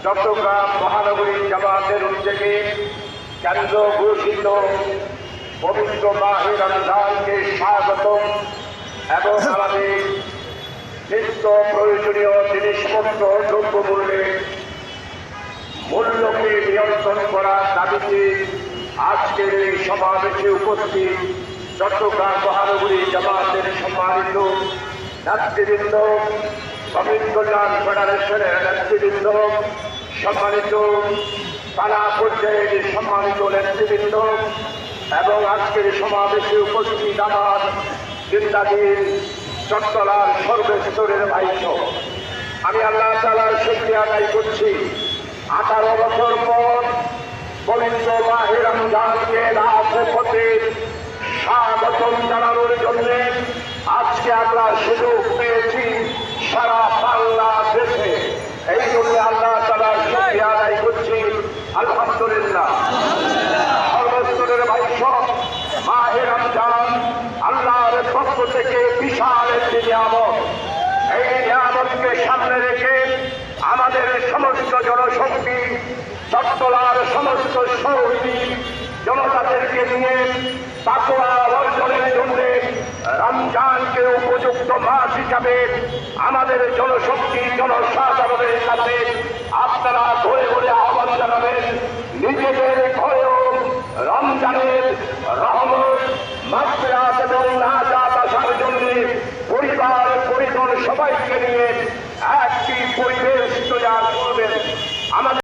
চট্টগ্রাম মহানগরী জামাতের উদ্যোগে কেন্দ্র ঘোষিত পবিত্র মাহে রমজানকে স্বাগত এবং আমাদের নিত্য প্রয়োজনীয় জিনিসপত্র দ্রব্যমূল্যে মূল্যকে নিয়ন্ত্রণ করার দাবিতে আজকের এই সমাবেশে উপস্থিত চট্টগ্রাম মহানগরী জামাতের সম্মানিত নেতৃবৃন্দ, শ্রমিক কল্যাণ ফেডারেশনের নেতৃবৃন্দ, সম্মানিত থানা পর্যায়ের সম্মানিত নেতৃবৃন্দ এবং আজকের সমাবেশে উপস্থিত আমার জিন্দাদিন চট্টলার সর্বস্তরের ভাইস, আমি আল্লাহ তাআলার শুকরিয়া আদায় করছি। 18 বছর পর পবিত্র মাহে রমজানকে রাজপথে স্বাগতম জানানোর জন্য আজকে আমরা সুযোগ পেয়েছি সারা বাংলাদেশে। এই জন্য আল্লাহ তাআলার শুকরিয়া আদায় করছি, আলহামদুলিল্লাহ। সর্বস্তরের ভাইস, মাহে রমজান আল্লাহর পক্ষ থেকে বিশাল একটি নিয়ামত। এই নিয়ামতকে সামনে রেখে আমাদের সমস্ত জনশক্তি, চট্টলার সমস্ত শহীদ জনতাদেরকে নিয়ে তাকওয়া অর্জনের জন্য রমজানকে উপযুক্ত মাস হিসাবে আমাদের